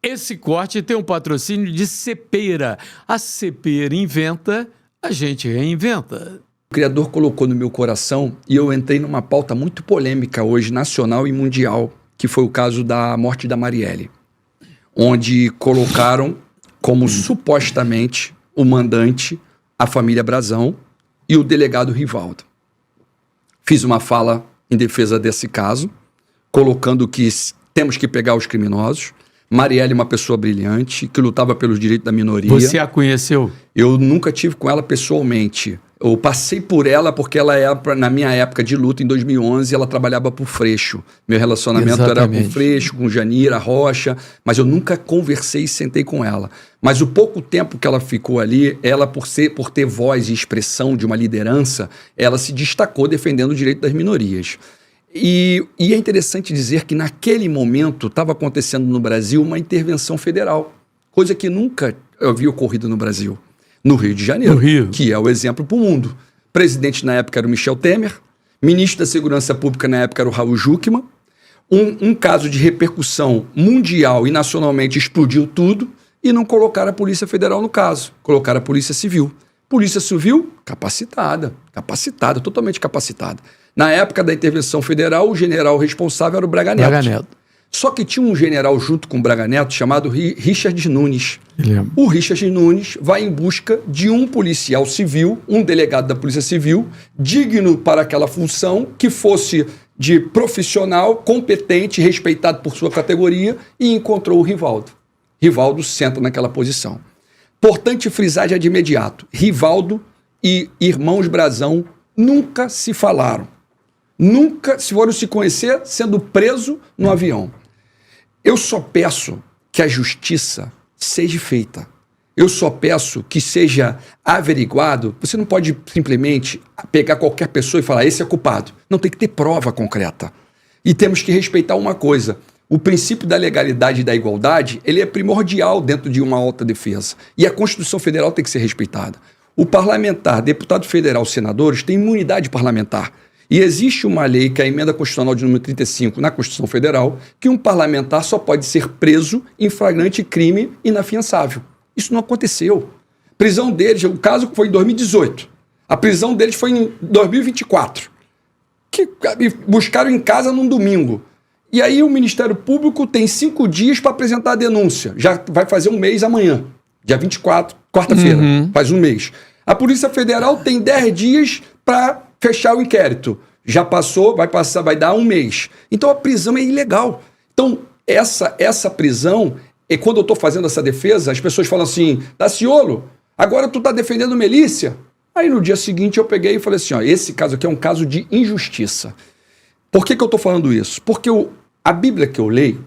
Esse corte tem um patrocínio de Cepera. A Cepera inventa, a gente reinventa. O Criador colocou no meu coração e eu entrei numa pauta muito polêmica hoje, nacional e mundial, que foi o caso da morte da Marielle, onde colocaram como supostamente o mandante a família Brazão e o delegado Rivaldo. Fiz uma fala em defesa desse caso, colocando que temos que pegar os criminosos. Marielle é uma pessoa brilhante, que lutava pelos direitos da minoria. Você a conheceu? Eu nunca tive com ela pessoalmente. Eu passei por ela porque ela na minha época de luta, em 2011, ela trabalhava por Freixo. Meu relacionamento era com Freixo, com Janira Rocha, mas eu nunca conversei e sentei com ela. Mas o pouco tempo que ela ficou ali, ela por ter voz e expressão de uma liderança, ela se destacou defendendo o direito das minorias. E é interessante dizer que naquele momento estava acontecendo no Brasil uma intervenção federal, coisa que nunca havia ocorrido no Brasil, no Rio de Janeiro, que é o exemplo para o mundo. Presidente na época era o Michel Temer, ministro da Segurança Pública na época era o Raul Jukman. Um caso de repercussão mundial e nacionalmente explodiu tudo e não colocaram a Polícia Federal no caso, colocaram a Polícia Civil. Polícia Civil capacitada, totalmente capacitada. Na época da intervenção federal, o general responsável era o Braga Neto. Só que tinha um general junto com o Braga Neto chamado Richard Nunes. O Richard Nunes vai em busca de um policial civil, um delegado da Polícia Civil, digno para aquela função, que fosse de profissional, competente, respeitado por sua categoria, e encontrou o Rivaldo. Rivaldo senta naquela posição. Importante frisar já de imediato, Rivaldo e irmãos Brazão nunca se falaram. Nunca se foram se conhecer sendo preso no avião. Eu só peço que a justiça seja feita. Eu só peço que seja averiguado. Você não pode simplesmente pegar qualquer pessoa e falar, esse é culpado. Não, tem que ter prova concreta. E temos que respeitar uma coisa. O princípio da legalidade e da igualdade, ele é primordial dentro de uma alta defesa. E a Constituição Federal tem que ser respeitada. O parlamentar, deputado federal, senadores, têm imunidade parlamentar. E existe uma lei, que é a Emenda Constitucional de número 35, na Constituição Federal, que um parlamentar só pode ser preso em flagrante crime inafiançável. Isso não aconteceu. Prisão deles, o caso foi em 2018. A prisão deles foi em 2024. Que buscaram em casa num domingo. E aí o Ministério Público tem 5 dias para apresentar a denúncia. Já vai fazer um mês amanhã, dia 24, quarta-feira, faz um mês. A Polícia Federal tem 10 dias para fechar o inquérito. Já passou, vai dar um mês. Então a prisão é ilegal. Então essa prisão, e quando eu estou fazendo essa defesa, as pessoas falam assim, Daciolo, agora tu está defendendo milícia? Aí no dia seguinte eu peguei e falei assim, ó, esse caso aqui é um caso de injustiça. Por que eu estou falando isso? Porque a Bíblia que eu leio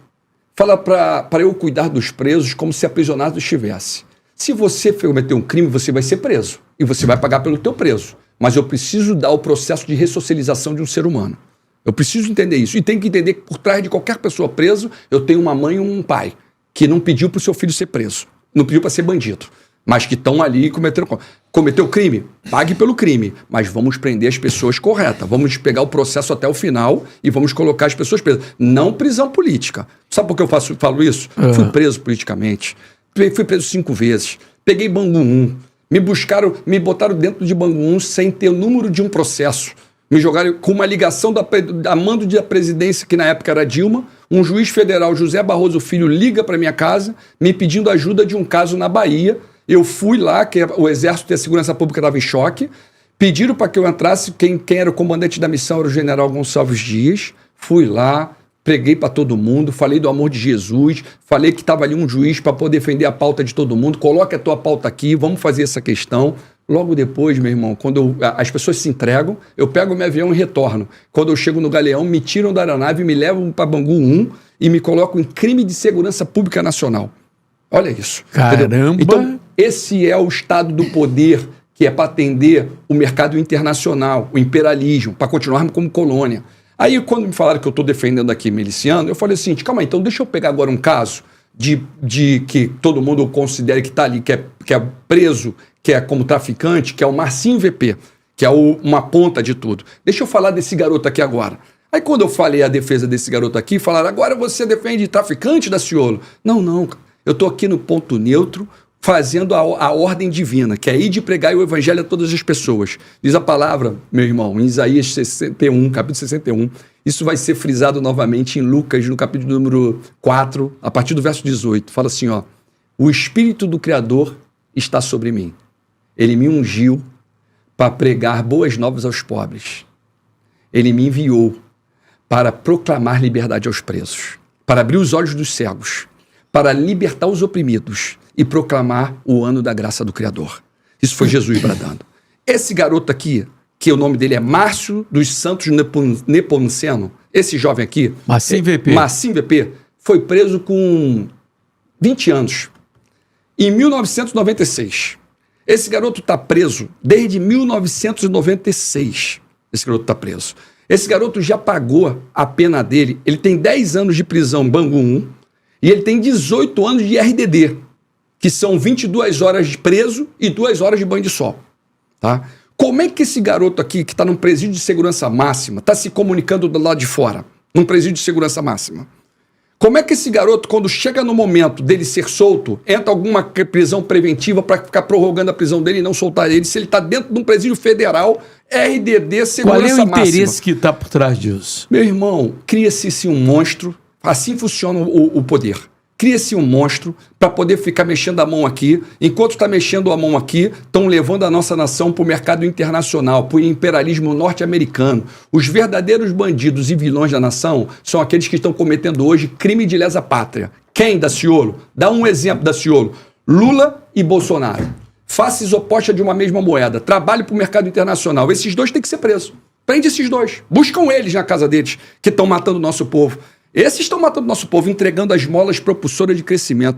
fala para eu cuidar dos presos como se aprisionado estivesse. Se você cometer um crime, você vai ser preso. E você vai pagar pelo teu preso. Mas eu preciso dar o processo de ressocialização de um ser humano. Eu preciso entender isso. E tenho que entender que por trás de qualquer pessoa preso, eu tenho uma mãe e um pai que não pediu para o seu filho ser preso. Não pediu para ser bandido. Mas que estão ali e cometeu crime. Pague pelo crime. Mas vamos prender as pessoas corretas. Vamos pegar o processo até o final e vamos colocar as pessoas presas. Não prisão política. Sabe por que eu falo isso? Fui preso politicamente. Fui preso 5 vezes. Peguei Bangu 1. Me botaram dentro de Bangu 1 sem ter o número de um processo. Me jogaram com uma ligação da mando da presidência, que na época era Dilma. Um juiz federal, José Barroso Filho, liga para minha casa, me pedindo ajuda de um caso na Bahia. Eu fui lá, que o Exército e a Segurança Pública estavam em choque. Pediram para que eu entrasse. Quem era o comandante da missão era o general Gonçalves Dias. Fui lá. Preguei para todo mundo, falei do amor de Jesus, falei que estava ali um juiz para poder defender a pauta de todo mundo, coloque a tua pauta aqui, vamos fazer essa questão. Logo depois, meu irmão, quando as pessoas se entregam, eu pego meu avião e retorno. Quando eu chego no Galeão, me tiram da aeronave, me levam para Bangu 1 e me colocam em crime de segurança pública nacional. Olha isso. Caramba! Entendeu? Então, esse é o estado do poder, que é para atender o mercado internacional, o imperialismo, para continuarmos como colônia. Aí, quando me falaram que eu estou defendendo aqui miliciano, eu falei assim, calma aí, então deixa eu pegar agora um caso de que todo mundo considera que está ali, que é preso, que é como traficante, que é o Marcinho VP, que é uma ponta de tudo. Deixa eu falar desse garoto aqui agora. Aí, quando eu falei a defesa desse garoto aqui, falaram, agora você defende traficante, Daciolo? Não. Eu estou aqui no ponto neutro, fazendo a ordem divina, que é ir de pregar o evangelho a todas as pessoas. Diz a palavra, meu irmão, em Isaías 61, capítulo 61. Isso vai ser frisado novamente em Lucas, no capítulo número 4, a partir do verso 18. Fala assim, ó: o Espírito do Criador está sobre mim. Ele me ungiu para pregar boas novas aos pobres. Ele me enviou para proclamar liberdade aos presos, para abrir os olhos dos cegos, para libertar os oprimidos e proclamar o ano da graça do Criador. Isso foi Jesus bradando. Esse garoto aqui, que o nome dele é Márcio dos Santos Nepomuceno, esse jovem aqui, Massim VP, foi preso com 20 anos, em 1996. Esse garoto está preso desde 1996. Esse garoto está preso. Esse garoto já pagou a pena dele. Ele tem 10 anos de prisão Bangu 1 e ele tem 18 anos de RDD, que são 22 horas de preso e 2 horas de banho de sol. Tá? Como é que esse garoto aqui, que está num presídio de segurança máxima, está se comunicando do lado de fora, num presídio de segurança máxima? Como é que esse garoto, quando chega no momento dele ser solto, entra alguma prisão preventiva para ficar prorrogando a prisão dele e não soltar ele, se ele está dentro de um presídio federal, RDD, segurança máxima? Qual é o interesse que está por trás disso? Meu irmão, cria-se um monstro, assim funciona o poder. Cria-se um monstro para poder ficar mexendo a mão aqui. Enquanto está mexendo a mão aqui, estão levando a nossa nação para o mercado internacional, para o imperialismo norte-americano. Os verdadeiros bandidos e vilões da nação são aqueles que estão cometendo hoje crime de lesa pátria. Quem, Daciolo? Dá um exemplo, Daciolo. Lula e Bolsonaro. Faces opostas de uma mesma moeda. Trabalhe para o mercado internacional. Esses dois têm que ser presos. Prende esses dois. Buscam eles na casa deles, que estão matando o nosso povo. Esses estão matando o nosso povo, entregando as molas propulsoras de crescimento.